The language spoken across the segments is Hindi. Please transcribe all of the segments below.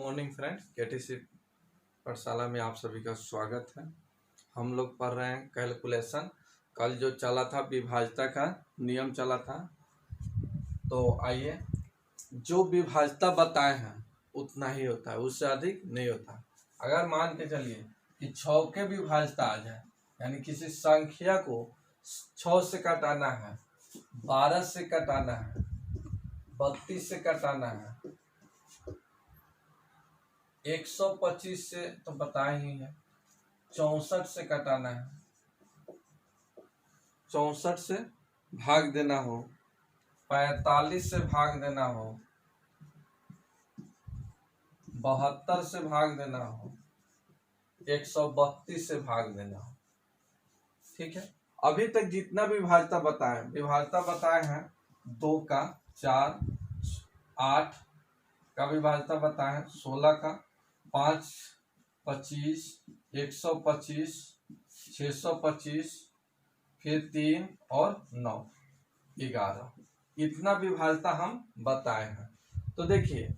मॉर्निंग फ्रेंड्स, केटीसी पाठशाला में आप सभी का स्वागत है। हम लोग पढ़ रहे हैं कैलकुलेशन। कल जो चला था विभाज्यता का नियम चला था, तो आइए, जो विभाज्यता बताए हैं उतना ही होता है, उससे अधिक नहीं होता। अगर मान के चलिए कि 6 के विभाज्यता आ जाए, यानी किसी संख्या को 6 से कटाना है, 12 से कटाना है, 32 से कटाना है, 125 से तो बताए ही है, 64 से कटाना है, 64 से भाग देना हो, 45 से भाग देना हो, 72 से भाग देना हो, 132 से भाग देना हो। ठीक है, अभी तक जितना विभाज्यता बताए हैं 2 का, 4, 8 का विभाज्यता बताए हैं, 16 का, 5, 25, 125, 625, फिर 3 और 9, 11, इतना विभाज्यता हम बताए हैं। तो देखिए,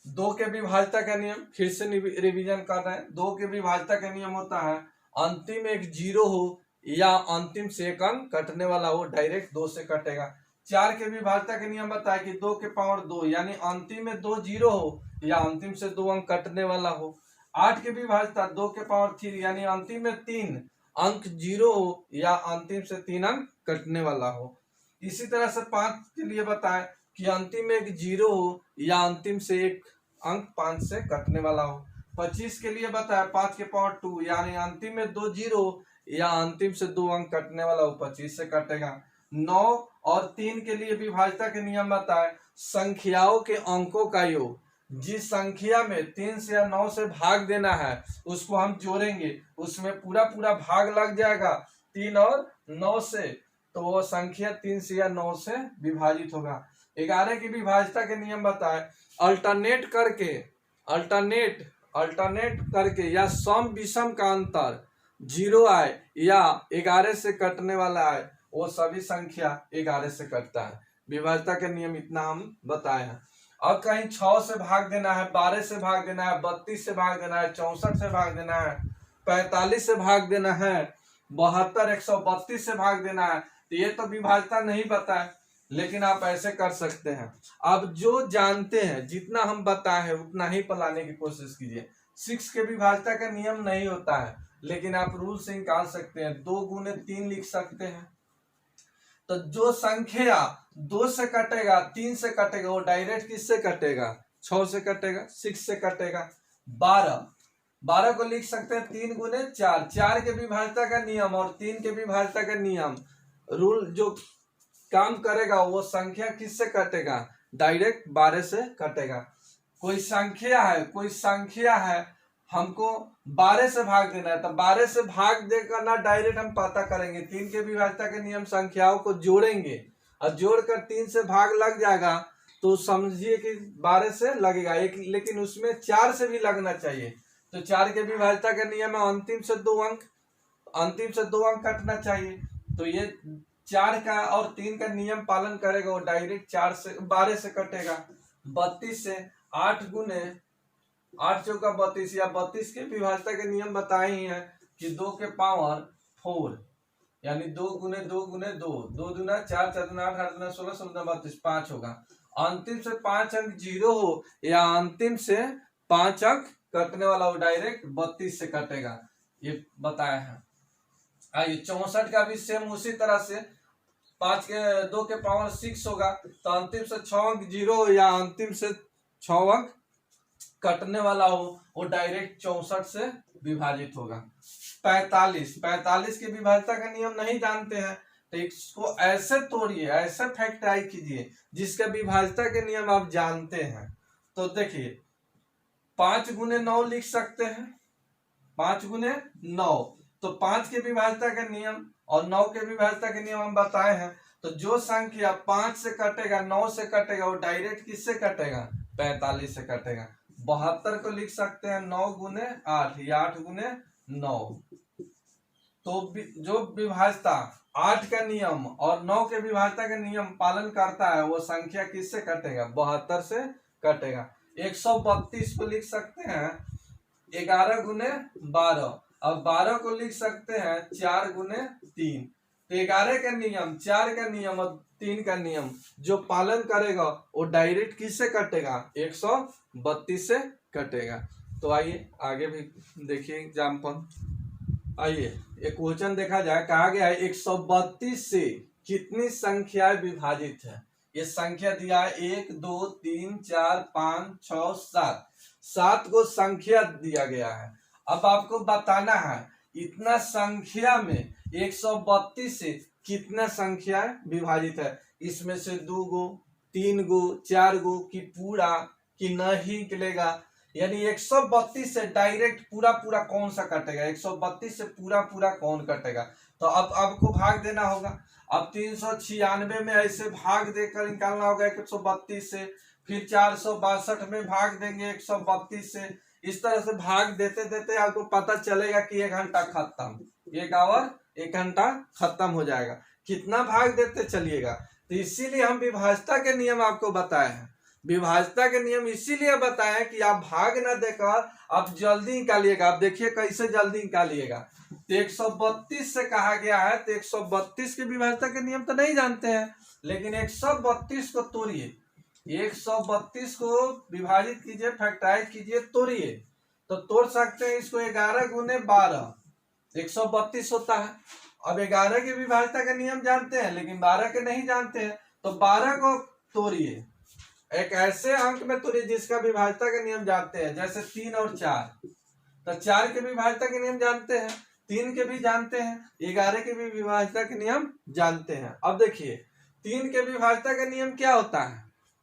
2 के विभाज्यता का नियम फिर से रिवीजन कर रहे हैं। 2 के विभाज्यता का नियम होता है अंतिम एक 0 हो या अंतिम से एक अंक कटने वाला हो, डायरेक्ट 2 से कटेगा। 4 के विभाज्यता का नियम बताया कि 2 के पावर 2, यानी अंतिम में 2 0 हो या अंतिम से 2 अंक कटने वाला हो। 8 के विभाज्यता 2 के पावर 3, यानी अंतिम में 3 अंक 0 हो या अंतिम से 3 अंक कटने वाला हो। इसी तरह से 5 के लिए बताएं कि अंतिम में एक 0 हो या अंतिम से एक अंक 5 से कटने वाला हो। 25 के लिए बताया 5 के पावर 2, यानी अंतिम में 2 0 या अंतिम से 2 अंक कटने वाला हो, 25 से कटेगा। 9 और 3 के लिए विभाज्यता के नियम बताए संख्याओं के अंकों का योग, जिस संख्या में 3 से या 9 से भाग देना है उसको हम जोड़ेंगे, उसमें पूरा पूरा भाग लग जाएगा 3 और 9 से, तो वो संख्या 3 से या 9 से विभाजित होगा। 11 की विभाज्यता के नियम बताए अल्टरनेट करके या सम विषम का अंतर 0 आए या 11 से कटने वाला आए, वो सभी संख्या 11 से कटता है। विभाज्यता के नियम इतना हम बताए हैं। अब कहीं 6 से भाग देना है, 12 से भाग देना है, 32 से भाग देना है, 64 से भाग देना है, 45 से भाग देना है, 72, 132 से भाग देना है, तो ये तो विभाज्यता नहीं पता है, लेकिन आप ऐसे कर सकते हैं। अब जो जानते हैं, जितना हम बताए हैं उतना ही पलाने की कोशिश कीजिए। 6 के विभाज्यता का नियम नहीं होता है, लेकिन आप रूल से निकाल सकते हैं। 2 गुने 3 लिख सकते हैं। तो जो संख्या 2 से कटेगा, 3 से कटेगा, वो डायरेक्ट किससे कटेगा? 6 से कटेगा, 6 से कटेगा। 12 को लिख सकते हैं 3 गुने 4। 4 के विभाज्यता का नियम और 3 के विभाज्यता का नियम, रूल जो काम करेगा वो संख्या किससे कटेगा? डायरेक्ट 12 से कटेगा। कोई संख्या है हमको 12 से भाग देना है, तो 12 से भाग देकर ना डायरेक्ट हम पता करेंगे। 3 के विभाज्यता के नियम संख्याओं को जोड़ेंगे और जोड़कर 3 से भाग लग जाएगा, तो समझिए कि 12 से लगेगा एक, लेकिन उसमें 4 से भी लगना चाहिए। तो 4 के विभाज्यता का नियम है अंतिम से 2 अंक कटना चाहिए। तो ये 4 का और 3 का नियम पालन करेगा, वो डायरेक्ट 12 से कटेगा। 32 से 8 गुने 8 चौका 32, या 32 के विभाज्यता के नियम बताए ही हैं कि 2 के पावर 4, यानी 2 गुने 2 गुने 2, 2 दूना 4, 4 दूना 8, 8 दूना 16, 16 32, 5 होगा। अंतिम से 5 अंक 0 हो या अंतिम से 5 अंक कटने वाला हो, डायरेक्ट 32 से कटेगा, ये बताया है। आइए 64 का भी सेम उसी तरह से 2 के पावर 6 होगा, तो अंतिम से 6 अंक 0 हो या अंतिम से 6 अंक कटने वाला हो, वो डायरेक्ट 64 से विभाजित होगा। 45 के विभाज्यता का नियम नहीं जानते हैं, तो इसको ऐसे तोड़िए, ऐसे फैक्टराइज कीजिए जिसका विभाज्यता के नियम आप जानते हैं। तो देखिए 5 गुने 9 लिख सकते हैं, 5 गुने 9, तो 5 के विभाज्यता के नियम और 9 के विभाज्यता के नियम हम बताए हैं। तो जो संख्या 5 से कटेगा, 9 से कटेगा, वो डायरेक्ट किससे कटेगा? 45 से कटेगा। 72 को लिख सकते हैं 9 गुने 8 या 8 गुने 9। तो जो विभाज्यता 8 का नियम और 9 के विभाज्यता का नियम पालन करता है, वो संख्या किससे कटेगा? 72 से कटेगा। 132 को लिख सकते हैं 11 गुने 12, अब 12 को लिख सकते हैं 4 गुने 3। तो 11 का नियम, 4 का नियम और 3 का नियम जो पालन करेगा वो डायरेक्ट किससे कटेगा, 132 से कटेगा। तो आइए आगे भी देखिए एग्जाम्पल। आइए एक क्वेश्चन देखा जाए, कहा गया है 132 से कितनी संख्याएं विभाजित है। ये संख्या दिया है 1 2 3 4 5 6 7, 7 को संख्या दिया गया है। अब आपको बताना है इतना संख्या में 132 से कितना संख्या विभाजित है। इसमें से 2 गो 3 गो 4 गो कि पूरा कि नहीं निकलेगा, यानी 132 से डायरेक्ट पूरा पूरा कौन सा कटेगा, 132 से पूरा पूरा कौन कटेगा। तो अब आपको भाग देना होगा। अब 396 में ऐसे भाग देकर निकालना होगा 132 से, फिर 462 में भाग देंगे 132 से। इस तरह से भाग देते देते आपको पता चलेगा कि 1 घंटा खत्म, 1 आवर 1 घंटा खत्म हो जाएगा। कितना भाग देते चलिएगा। तो इसीलिए हम विभाज्यता के नियम आपको बताए हैं। विभाज्यता के नियम इसीलिए बताएं कि आप भाग ना देकर आप जल्दी निकालिएगा। आप देखिए कैसे जल्दी निकालिएगा। तो 132 से कहा गया है, तो 132 की विभाज्यता के नियम तो नहीं जानते हैं, लेकिन 132 को तोड़िए, 132 को विभाजित कीजिए, फैक्टराइज कीजिए, तोड़िए। तो तोड़ सकते हैं इसको 11 गुने 12, 132 होता है। अब 11 की विभाज्यता का नियम जानते हैं लेकिन 12 के नहीं जानते हैं, तो 12 को तोड़िए, एक ऐसे अंक में तोड़िए जिसका विभाज्यता का नियम जानते हैं, जैसे 3 और 4। तो 4 के विभाज्यता के नियम जानते हैं, 3 के भी जानते हैं, 11 के भी विभाज्यता के नियम जानते हैं। अब देखिए 3 के विभाज्यता का नियम क्या होता है।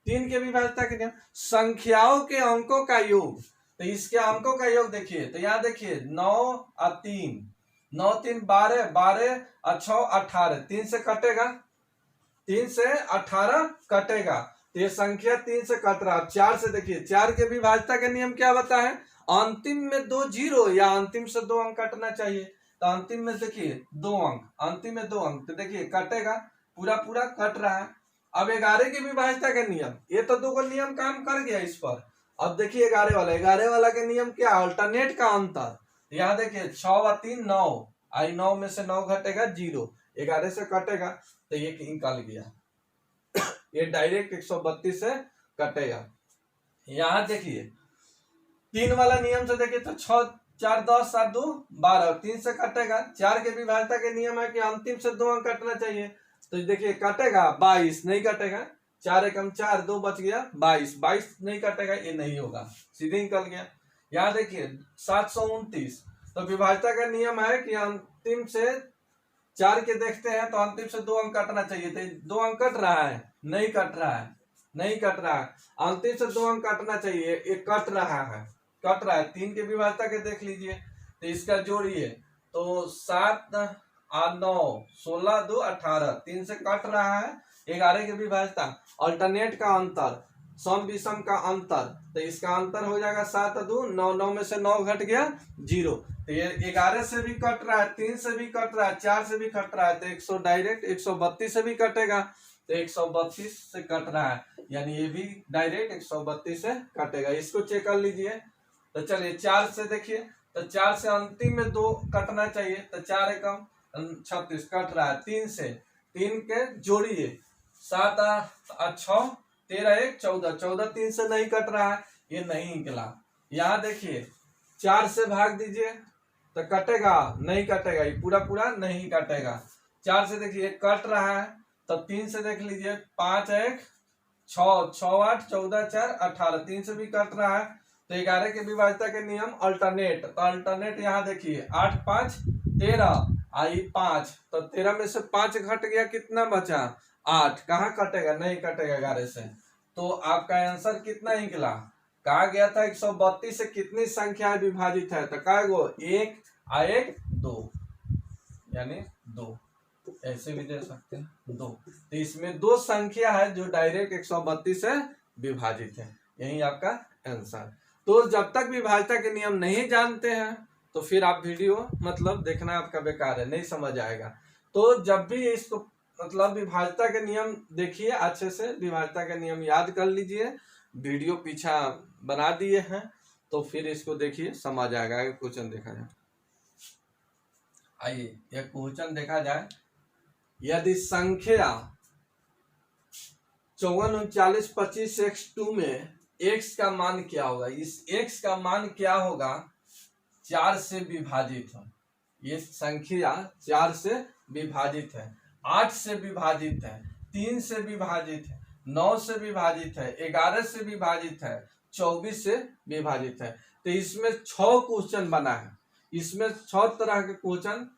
3 के विभाज्यता के नियम संख्याओं के अंकों का योग। तो इसके अंकों का योग देखिए, तो यहाँ देखिए 9 और 3, 9 3 12, 12 और 6 18, 3 से कटेगा, 3 से 18 कटेगा। तो ये संख्या 3 से कट रहा। 4 से देखिए, 4 के विभाज्यता का नियम क्या बता है, अंतिम में 2 जीरो या अंतिम से 2 अंक कटना चाहिए। तो अंतिम में देखिए 2 अंक, अंतिम में 2 अंक, तो देखिए कटेगा, पूरा पूरा कट रहा है। अब 11 की विभाज्यता का नियम, ये तो 2 को नियम काम कर गया इस पर। अब देखिए 11 वाला के नियम क्या, अल्टरनेट का अंतर। यहाँ देखिए 6 और 3 9, आई 9 में से 9 घटेगा 0, 11 से कटेगा, तो ये निकल गया, ये डायरेक्ट 132 से कटेगा। यहाँ देखिए 3 वाला नियम से देखिए तो 6 4 10 7 2 12, 3 से कटेगा। 4 के विभाज्यता के नियम है कि अंतिम से 2 अंक कटना चाहिए, तो देखिए कटेगा 22, नहीं कटेगा, 4 एकम 4, 2 बच गया 22, 22 नहीं कटेगा, ये नहीं होगा, सीधे निकल गया। यहाँ देखिए 729, तो विभाज्यता का नियम है कि अंतिम से 4 के देखते हैं तो अंतिम से 2 अंक कटना चाहिए, तो 2 अंक कट रहा है, नहीं कट रहा है, नहीं कट रहा है, अंतिम से 2 अंक कटना चाहिए, ये कट रहा है, कट रहा है। 3 के विभाज्यता के देख लीजिए, तो इसका जोड़िए, तो 7 और 9 16 2 18, 3 से कट रहा है। 11 की विभाज्यता, अल्टरनेट का अंतर, सम विषम का अंतर, तो इसका अंतर हो जाएगा 7 2 9, 9 में से 9 घट गया 0। तो ये 11 से भी कट रहा है, 3 से भी कट रहा है, 4 से भी कट रहा है, तो 100 डायरेक्ट 132 से भी कटेगा, तो 132 से कट रहा है, यानी ये भी डायरेक्ट 132 से कटेगा। इसको चेक कर लीजिए। तो चलिए 4 से देखिए, तो 4 से अंतिम में 2 कटना चाहिए, तो 4 एकम 36 कट रहा है। 3 से 3 के जोड़िए, 7 और 6 13 1 14, 14 3 से नहीं कट रहा है, ये नहीं निकला। यहाँ देखिए 4 से भाग दीजिए तो कटेगा, नहीं कटेगा, ये पूरा पूरा नहीं कटेगा। 4 से देखिए कट रहा है, तब 3 से देख लीजिए, 5 1 6 6 8 14 4 18, 3 से भी कट रहा है। तो 11 के विभाज्यता के नियम अल्टरनेट, तो अल्टरनेट यहाँ देखिए 8 5 13 आई 5, तो 13 में से 5 घट गया, कितना बचा 8, कहाँ कटेगा, नहीं कटेगा 11 से। तो आपका आंसर कितना निकला, कहा गया था 132 से कितनी संख्या विभाजित है, तो कहा गो 1 1 2, यानी 2, ऐसे भी दे सकते हैं 2। तो इसमें 2 संख्या है जो डायरेक्ट 132 से विभाजित है, यही आपका आंसर। तो जब तक विभाज्यता के नियम नहीं जानते हैं तो फिर आप वीडियो मतलब देखना आपका बेकार है, नहीं समझ आएगा। तो जब भी इसको मतलब विभाज्यता के नियम देखिए अच्छे से, विभाज्यता के नियम याद कर लीजिए, वीडियो पीछा बना दिए हैं, तो फिर इसको देखिए समझ आएगा। क्वेश्चन देखा जाए, आइए यह क्वेश्चन देखा जाए। यदि संख्या 54 39 25 x2 में x का मान क्या होगा, इस x का मान क्या होगा 4 से विभाजित है। ये संख्या 4 से विभाजित है, 8 से विभाजित है, 3 से विभाजित है, 9 से विभाजित है, 11 से विभाजित है, 24 से विभाजित है। तो इसमें 6 क्वेश्चन बना है। इसमें 6 तरह के क्वेश्चन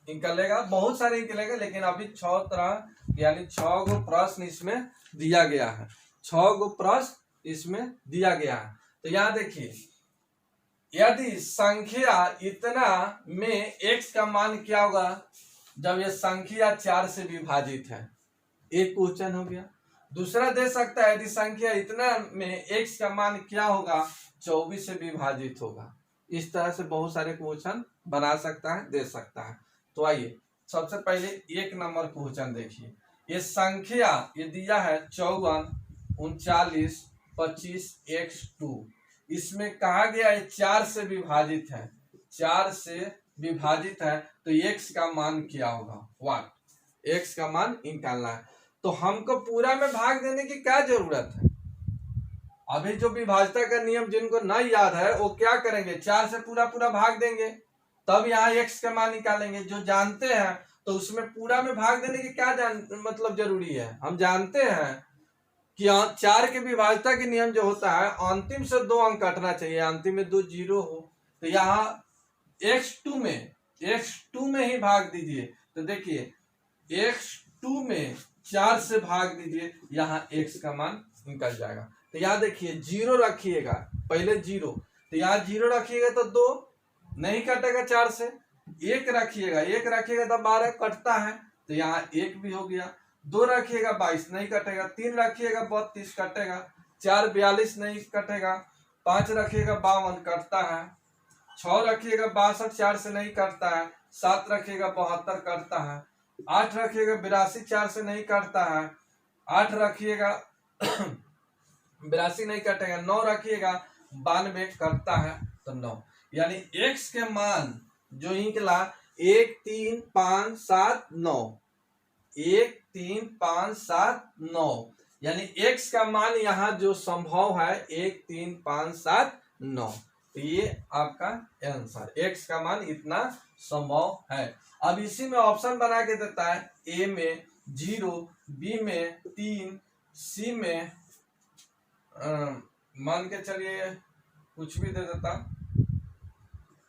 निकलेगा, बहुत सारे निकलेगा, लेकिन अभी 6 तरह यानी 6 गो प्रश्न इसमें दिया गया है। 6 गो प्रश्न इसमें दिया गया है। तो यहाँ देखिए, यदि संख्या इतना में x का मान क्या होगा जब यह संख्या 4 से विभाजित है, एक क्वेश्चन हो गया। दूसरा दे सकता है, यदि संख्या इतना में x का मान क्या होगा 24 से विभाजित होगा। इस तरह से बहुत सारे क्वेश्चन बना सकता है, दे सकता है। तो आइए सबसे पहले 1 नंबर क्वेश्चन देखिए। ये संख्या ये दिया है 54 39 25 x2। इसमें कहा गया है 4 से विभाजित है, 4 से विभाजित है, तो x का मान क्या होगा, वाट x का मान निकालना है। तो हमको पूरा में भाग देने की क्या जरूरत है। अभी जो विभाजता का नियम जिनको नहीं याद है वो क्या करेंगे, 4 से पूरा पूरा भाग देंगे, तब यहाँ x का मान निकालेंगे। जो जानते हैं तो उसमें पूरा में भाग देने की क्या मतलब जरूरी है। हम जानते हैं कि 4 के विभाजता के नियम जो होता है, अंतिम से 2 अंक कटना चाहिए, अंतिम में 2 जीरो हो। तो यहाँ x2 में ही भाग दीजिए। तो देखिए x2 में 4 से भाग दीजिए, यहाँ x का मान निकल जाएगा। तो यहाँ देखिए 0 रखिएगा, पहले 0, तो यहाँ 0 रखिएगा तो 2 नहीं कटेगा, 4 से 1 रखिएगा, 1 रखिएगा तो 12 कटता है, तो यहाँ 1 भी हो गया। 2 रखिएगा 22 नहीं कटेगा, 3 रखिएगा 32 कटेगा, 4 42 नहीं कटेगा, 5 रखिएगा 52 कटता है, 6 रखिएगा 62 4 से नहीं कटता है, 7 रखिएगा 72 कटता है, 8 रखिएगा 82 4 से नहीं कटता है, 8 रखिएगा 82 नहीं कटेगा, 9 रखिएगा 92 कटता है, तो 9। यानी x के मान जो निकला 1 3 5 7 9, 1 3 5 7 9, यानी x का मान यहाँ जो संभव है 1 3 5 7 9। तो ये आपका आंसर, x का मान इतना संभव है। अब इसी में ऑप्शन बना के देता है, a में 0, b में 3, c में मान के चलिए कुछ भी दे देता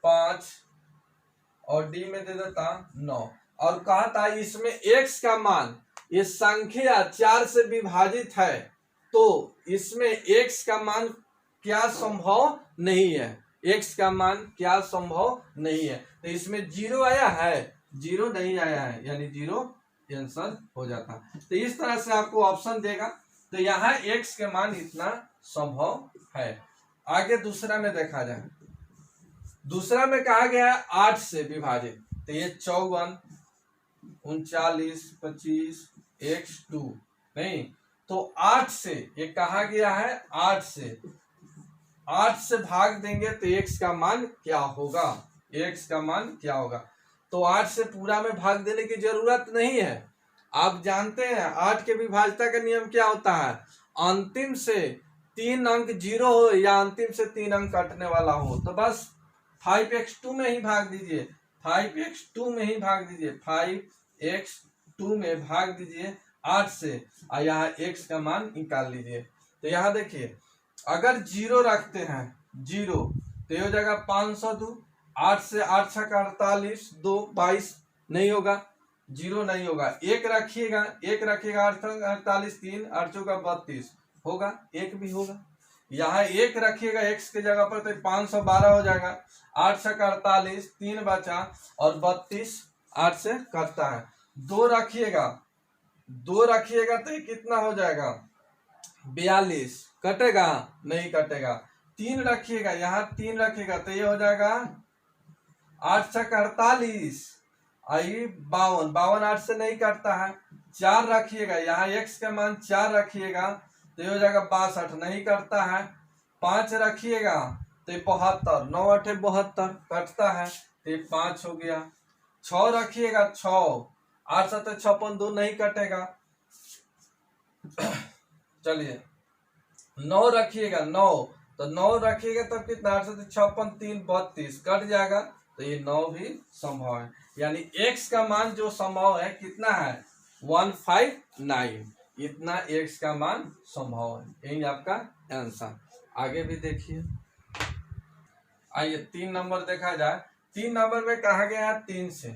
5 और डी में दे देता 9। और कहा था इसमें x का मान, ये संख्या 4 से विभाजित है, तो इसमें x का मान क्या संभव नहीं है, x का मान क्या संभव नहीं है। तो इसमें 0 आया है, 0 नहीं आया है, यानी 0 आंसर हो जाता। तो इस तरह से आपको ऑप्शन देगा। तो यहाँ x के मान इतना संभव है। आगे दूसरा में देखा जाए, दूसरा में कहा गया है 8 से विभाजित। तो ये 54 39 25 x2 नहीं, तो 8 से ये कहा गया है 8 से भाग देंगे तो x का मान क्या होगा, x का मान क्या होगा। तो 8 से पूरा में भाग देने की जरूरत नहीं है। आप जानते हैं 8 के विभाजता का नियम क्या होता है, अंतिम से 3 अंक 0 हो या अंतिम से 3 अंक कटने वाला हो, तो बस 5x2 में ही भाग दीजिए, 5x2 में ही भाग दीजिए, 5x2 में भाग दीजिए 8 से, और यहाँ x का मान निकाल लीजिए। तो यहाँ देखिए अगर 0 रखते हैं 0, तो ये हो जाएगा 502, 8 से 8 छक 48, 2 22 नहीं होगा, 0 नहीं होगा। 1 रखिएगा 8 48, 3 8 चौका 32 होगा, 1 भी होगा। यहाँ 1 रखिएगा x के जगह पर तो 512 हो जाएगा, 8 छक 48, 3 बचा और 32 8 से कटता है। 2 रखिएगा तो ये कितना हो जाएगा 42, कटेगा नहीं कटेगा। 3 रखिएगा, यहाँ 3 रखिएगा तो ये हो जाएगा 8 छक 48, आई 52, 8 से नहीं कटता है। 4 रखिएगा, यहाँ x का मान 4 रखिएगा तो ये हो जाएगा 62, नहीं कटता है। 5 रखिएगा तो 72, 9 8 72 कटता है, तो 5 हो गया। 6 रखिएगा 6, 8 7 56, 2 नहीं कटेगा। चलिए 9 रखिएगा 9, तो 9 रखिएगा तब कितना, 8 7 56, 3 32 कट जाएगा, तो ये 9 भी संभव है। यानी x का मान जो संभव है कितना है, 159, इतना x का मान संभव है। यही आपका आंसर। आगे भी देखिए, आइए 3 नंबर देखा जाए। 3 नंबर में कहा गया है 3 से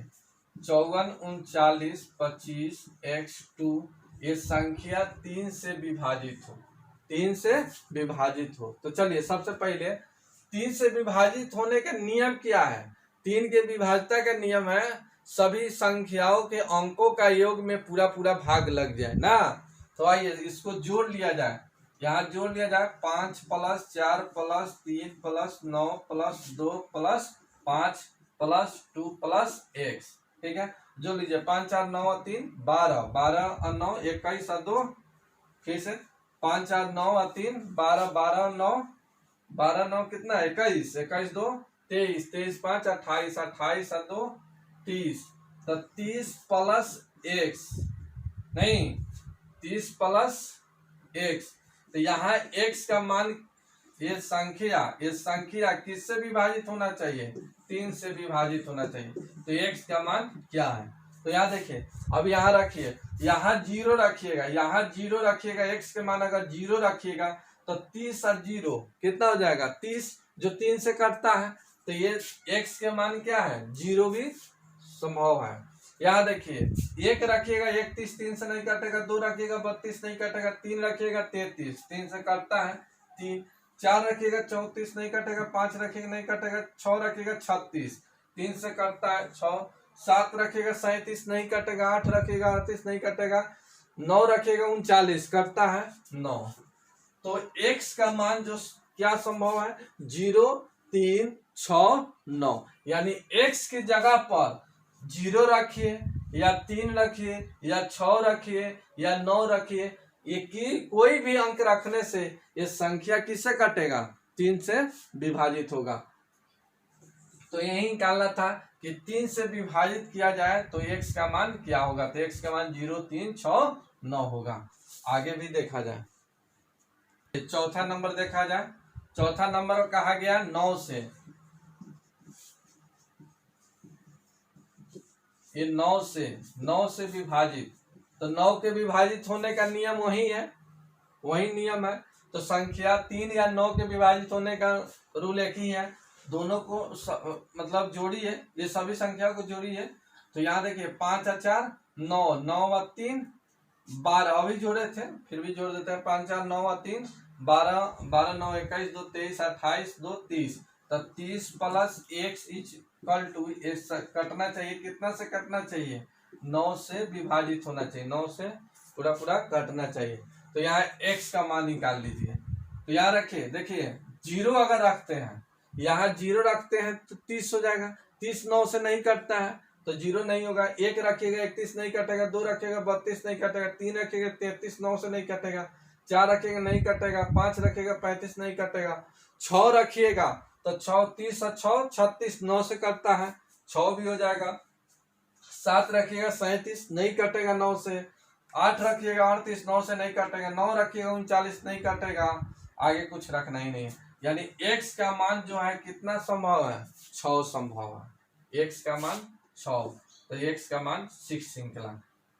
54 39 25 x2 ये संख्या 3 से विभाजित हो, 3 से विभाजित हो। तो चलिए सबसे पहले 3 से विभाजित होने का नियम क्या है। 3 के विभाज्यता का नियम है सभी संख्याओं के अंकों का योग में पूरा पूरा भाग लग जाए ना। तो आइए इसको जोड़ लिया जाए, यहाँ जोड़ लिया जाए। 5 + 4 + 3 + 9 + 2 + 5 + 2 + x, ठीक है। जो लीजिए 5 4 9 3 12, 12 और 9 21 और 2, फिर से 5 4 9 और 3 12, 12 और 9 12 9 कितना 21, 21 2 23, 23 5 28, 28 और 2 30, तो 30 + x, नहीं 30 + x। तो यहाँ x का मान ये संख्या किससे विभाजित होना चाहिए, 3 से विभाजित होना चाहिए। तो x का मान क्या है, तो यहाँ देखिए, अब यहाँ रखिए, यहाँ 0 रखिएगा, यहाँ 0 रखिएगा। x के मान अगर 0 रखिएगा तो 30 और 0 कितना हो जाएगा, 30, जो 3 से कटता है। तो ये x के मान क्या है, 0 भी संभव है। यहाँ देखिए 1 रखिएगा 31, 3 से नहीं कटेगा। 2 रखिएगा 32 नहीं कटेगा। 3 रखिएगा 33, 3 से कटता है 3। 4 रखिएगा 34 नहीं कटेगा। 5 रखिएगा नहीं कटेगा। 6 रखिएगा 36, 3 से कटता है 6। 7 रखिएगा 37 नहीं कटेगा। 8 रखिएगा 38 नहीं कटेगा। 9 रखिएगा 39 कटता है 9। तो x का मान जो क्या संभव है, 0 3 6 9, यानी x की जगह पर 0 रखिए या 3 रखिए या 6 रखिए या 9 रखिए, ये की कोई भी अंक रखने से ये संख्या किससे कटेगा, 3 से विभाजित होगा। तो यही निकालना था कि 3 से विभाजित किया जाए तो x का मान क्या होगा। तो x का मान 0 3 6 9 होगा। आगे भी देखा जाए, चौथा नंबर देखा जाए। चौथा नंबर कहा गया 9 से, ये 9 से विभाजित। तो 9 के विभाजित होने का नियम वही है, वही नियम है। तो संख्या 3 या 9 के विभाजित होने का रूल एक ही है। दोनों को मतलब जोड़िए, ये सभी संख्या को जोड़िए। तो यहाँ देखिए 5 और 4 9, 9 और 3 12, अभी जोड़े थे फिर भी जोड़ देते हैं। 5 4 9 और 3 12, 12 9 21 2 23 28 2 30, तो 30 + x इक्वल टू कटना चाहिए, कितना से कटना चाहिए, 9 से विभाजित होना चाहिए, 9 से पूरा पूरा कटना चाहिए। तो यहाँ x का मान निकाल लीजिए। तो यहाँ रखिए, देखिए 0 अगर रखते हैं, यहाँ 0 रखते हैं तो 30 हो जाएगा। 30 9 से नहीं कटता है तो 0 नहीं होगा। 1 रखिएगा 31 नहीं कटेगा। 2 रखिएगा 32 नहीं कटेगा। 3 रखिएगा 33 9 से नहीं कटेगा। 4 रखिएगा नहीं कटेगा। 5 रखिएगा 35 नहीं कटेगा। 6 रखिएगा तो 6 30 और 6 36 9 से कटता है, 6 भी हो जाएगा। 7 रखिएगा 37 नहीं कटेगा 9 से। 8 रखिएगा 38 9 से नहीं कटेगा। 9 रखिएगा 39 नहीं कटेगा। आगे कुछ रखना ही नहीं है। यानी x का मान जो है कितना संभव है, 6 संभव है। x का मान 6, तो x का मान 6 निकला।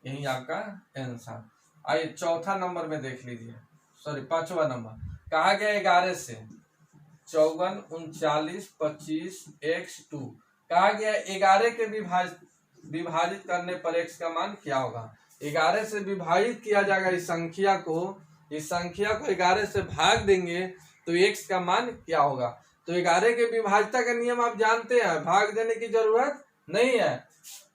यही आपका आंसर। आइए चौथा नंबर में देख लीजिए, सॉरी 5वां नंबर कहा गया 11 से 54 39 25 x2 कहा गया 11 के विभाजित करने पर x का मान क्या होगा। 11 से विभाजित किया जाएगा इस संख्या को 11 से भाग देंगे तो x का मान क्या होगा। तो 11 के विभाज्यता का नियम आप जानते हैं, भाग देने की जरूरत नहीं है।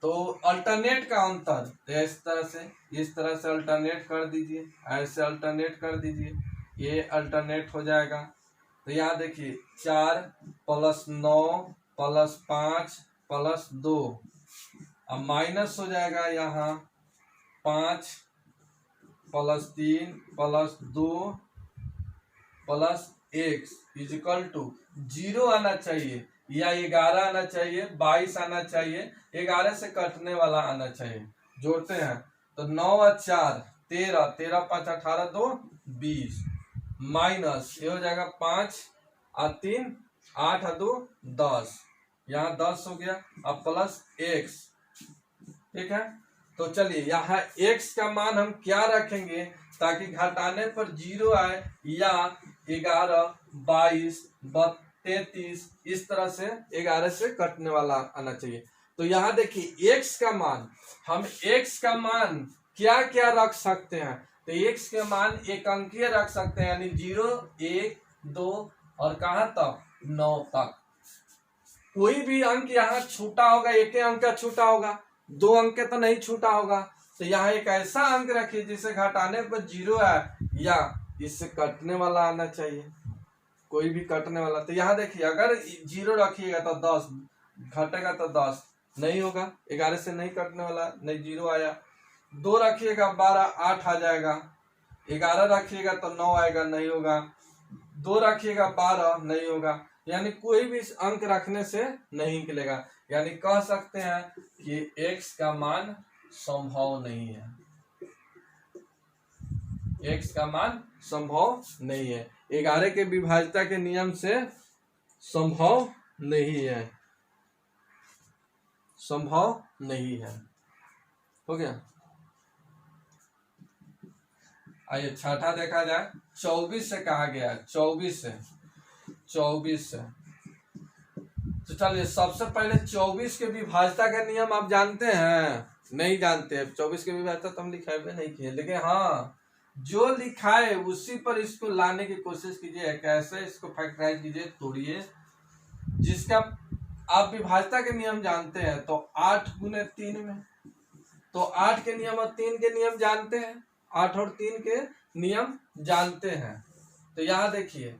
तो अल्टरनेट का अंतर, तो इस तरह से अल्टरनेट कर दीजिए, ऐसे अल्टरनेट कर दीजिए, ये अल्टरनेट हो जाएगा। तो यहाँ देखिए 4 + 9 + 5 + 2, अब माइनस हो जाएगा यहाँ 5 plus 3 plus 2 plus x is equal to 0 आना चाहिए या 11 आना चाहिए, 22 आना चाहिए, 11 से कटने वाला आना चाहिए। जोड़ते हैं तो 9 और 4 13, 13 5 18 2 20 माइनस ये हो जाएगा 5 और 3 8 और 2 10, यहाँ 10 हो गया। अब प्लस x, ठीक है। तो चलिए यहाँ x का मान हम क्या रखेंगे ताकि घटाने पर 0 आए, या 11 22 33 इस तरह से 11 से कटने वाला आना चाहिए। तो यहाँ देखिए x का मान, हम x का मान क्या क्या रख सकते हैं, तो x के मान एक अंकीय रख सकते हैं, यानी 0 1 2 और कहाँ तक 9 तक। कोई भी अंक यहाँ छूटा होगा, एक ही अंक का छूटा होगा, 2 अंक के तो नहीं छूटा होगा। तो यहाँ एक ऐसा अंक रखिए जिसे घटाने पर 0 है या इससे कटने वाला आना चाहिए, कोई भी कटने वाला। तो यहाँ देखिए अगर 0 रखिएगा तो 10 घटेगा तो 10 नहीं होगा, 11 से नहीं कटने वाला, नहीं 0 आया। 2 रखिएगा 12 8 आ जाएगा, 11 रखिएगा तो 9 आएगा, नहीं होगा। 2 रखिएगा 12 नहीं होगा, यानी कोई भी अंक रखने से नहीं निकलेगा। यानी कह सकते हैं कि x का मान संभव नहीं है, x का मान संभव नहीं है, 11 के विभाज्यता के नियम से संभव नहीं है, संभव नहीं है। हो गया। आइए छठा देखा जाए, 24 से कहा गया है, 24 से। तो चलिए सबसे पहले 24 के विभाज्यता का नियम आप जानते हैं? नहीं जानते हैं। 24 के विभाज्यता तो हम लिखाए हुए नहीं किए, लेकिन हाँ जो लिखाए उसी पर इसको लाने की कोशिश कीजिए। कैसे इसको फैक्टराइज कीजिए, तोड़िए। जिसका आप विभाज्यता के नियम जानते हैं तो 8 गुने 3 में, तो 8 के नियम और 3 के नियम जानते हैं, 8 और 3 के नियम जानते हैं। तो यहाँ देखिए,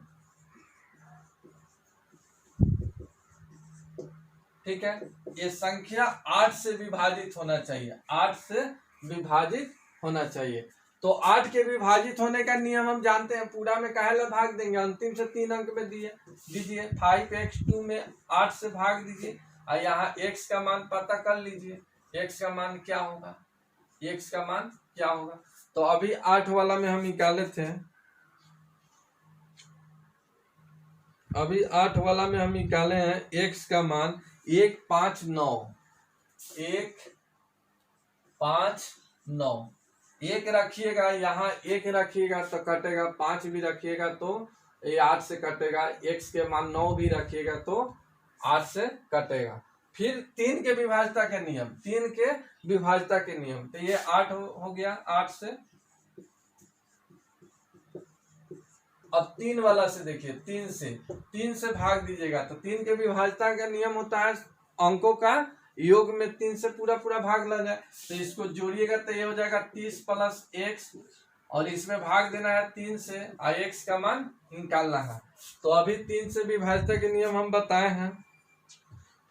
ठीक है, ये संख्या 8 से विभाजित होना चाहिए, 8 से विभाजित होना चाहिए। तो 8 के विभाजित होने का नियम हम जानते हैं, पूरा में काहे भाग देंगे, अंतिम से 3 अंक में दीजिए। 5x2 में 8 से भाग दीजिए और यहाँ x का मान पता कर लीजिए, x का मान क्या होगा, x का मान क्या होगा। तो अभी 8 वाला में हम निकाले थे, अभी 8 वाला में हम निकाले हैं x का मान 159, 159। 1 रखिएगा, यहाँ 1 रखिएगा तो कटेगा, 5 भी रखिएगा तो ये 8 से कटेगा, x के मान 9 भी रखिएगा तो 8 से कटेगा। फिर 3 के विभाज्यता के नियम, 3 के विभाज्यता के नियम, तो ये 8 हो गया, 8 से। अब 3 वाला से देखिए, 3 से भाग दीजिएगा तो 3 के विभाज्यता का नियम होता है अंकों का योग में 3 से पूरा भाग लग जाए। तो इसको जोड़िएगा तो ये हो जाएगा 30 प्लस x, और इसमें भाग देना है 3 से और x का मान निकालना है। तो अभी 3 से विभाज्यता के नियम हम बताए हैं,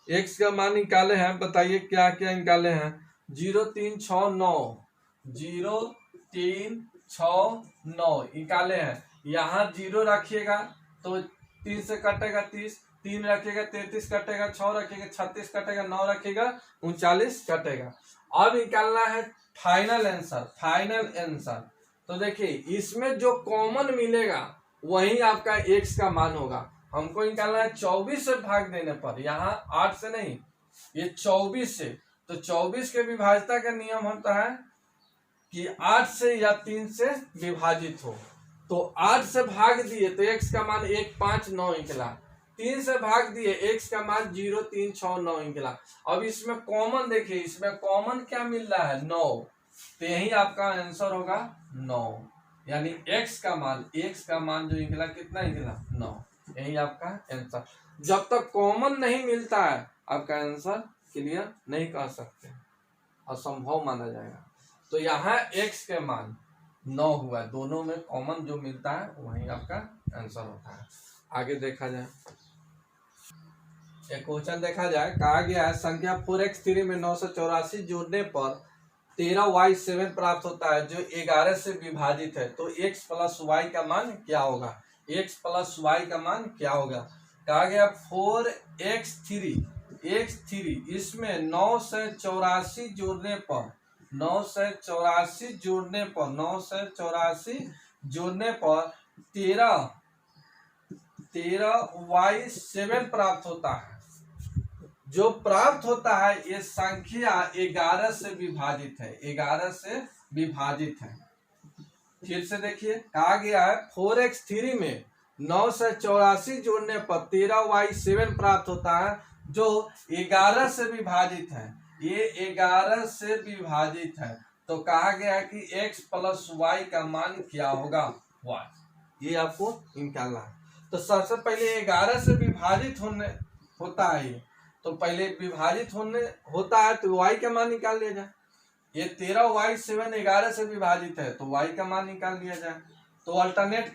x का मान निकाले हैं, बताइए क्या क्या निकाले हैं। 0 3 6 9, 0 3 6 9 निकाले हैं। यहाँ 0 रखिएगा तो 3 से कटेगा 30, 3 रखिएगा 33 कटेगा, 6 रखिएगा 36 कटेगा, 9 रखिएगा 39 कटेगा। अब निकालना है फाइनल आंसर। तो देखिए इसमें जो कॉमन मिलेगा वही आपका x का मान होगा। हमको निकालना है 24 से भाग देने पर, यहाँ 8 से नहीं, ये 24 से। तो 24 के विभाज्यता का नियम होता है कि 8 से या 3 से विभाजित हो। तो 8 से भाग दिए तो x का मान 159 निकला, 3 से भाग दिए x का मान 0 3 6 9 निकला। अब इसमें कॉमन देखिए, इसमें कॉमन क्या मिल रहा है 9, तो यही आपका आंसर होगा 9, यानी x का मान जो निकला कितना निकला 9, यही आपका आंसर। जब तक कॉमन नहीं मिलता है आपका आंसर क्लियर नहीं कर सकते, असंभव माना जाएगा। तो यहाँ x के मान 9 हुआ, दोनों में कॉमन जो मिलता है वही आपका आंसर होता है। आगे देखा जाए, एक क्वेश्चन देखा जाए, कहा गया है संख्या 4x3 में 984 जोड़ने पर 13y7 प्राप्त होता है जो 11 से विभाजित है, तो x प्लस वाई का मान क्या होगा? x प्लस वाई का मान क्या होगा? कहा गया 4x3 इसमें 9 से 84 जोड़ने पर 13y7 प्राप्त होता है। जो प्राप्त होता है ये संख्या 11 से विभाजित है, 11 से विभाजित है। फिर से देखिए, कहा गया है 4x3 में 9 से 84 जोड़ने पर 13y7 प्राप्त होता है जो 11 से विभाजित है, ये 11 से विभाजित है। तो कहा गया है कि x प्लस वाई का मान क्या होगा? y, ये आपको निकालना है। तो सबसे पहले 11 से विभाजित होता है ये, तो पहले विभाजित होता है तो y का मान निकाल लिया जाए। ये 13y7 11 से विभाजित है तो y का मान निकाल लिया जाए। तो अल्टरनेट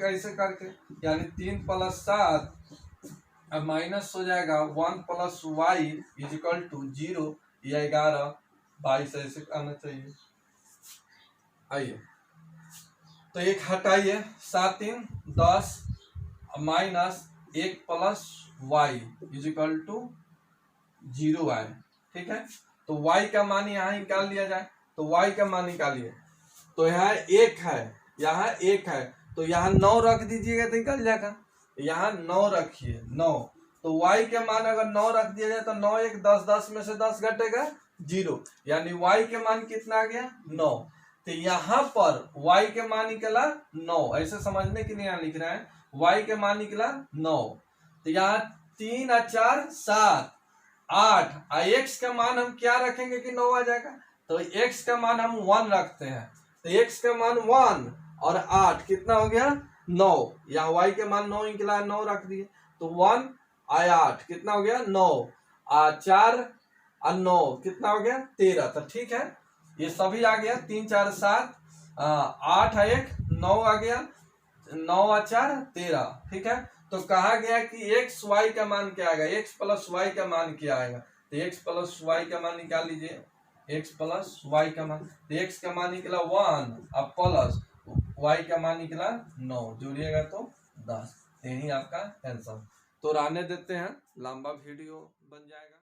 कैसे करके, यानी 3 + 7 अब माइनस हो जाएगा 1 + y = 0 या 11 22 ऐसे आना चाहिए। आइए तो एक हटाइए, 7 3 10 माइनस 1 + y = 0 आए, ठीक है। तो y का मान यहाँ निकाल लिया जाए, तो y का मान निकालिए। तो यहाँ 1 है, यहाँ 1 है, तो यहाँ 9 रख दीजिएगा तो निकल जाएगा। यहाँ 9 रखिए, 9, तो y के मान अगर 9 रख दिया जाए तो 9 1 10, 10 में से 10 घटेगा 0, यानी y के मान कितना आ गया? 9। तो यहाँ पर y के मान निकला 9, ऐसे समझने के लिए यहाँ लिख रहे हैं, y के मान निकला 9। तो यहाँ 3 और 4 7 8, x का मान हम क्या रखेंगे कि 9 आ जाएगा? तो x का मान हम 1 रखते हैं, तो x का मान 1 और 8 कितना हो गया? 9। यहाँ y के मान 9 निकला, 9 रख दिए, तो 1 और 8 कितना हो गया? 9 और 4 और 9 कितना हो गया? 13। तो ठीक है, ये सभी आ गया, 3 4 7 8 और 1 9 आ गया, 9 और 4 13, ठीक है। तो कहा गया कि x y का मान क्या आएगा? x प्लस वाई का मान क्या आएगा? तो x प्लस वाई का मान निकाल लीजिए, x प्लस वाई का मान, तो x का मान निकला 1 और प्लस y का मान निकला 9, जोड़िएगा तो 10। यही आपका आंसर। तो रहने देते हैं, लंबा वीडियो बन जाएगा।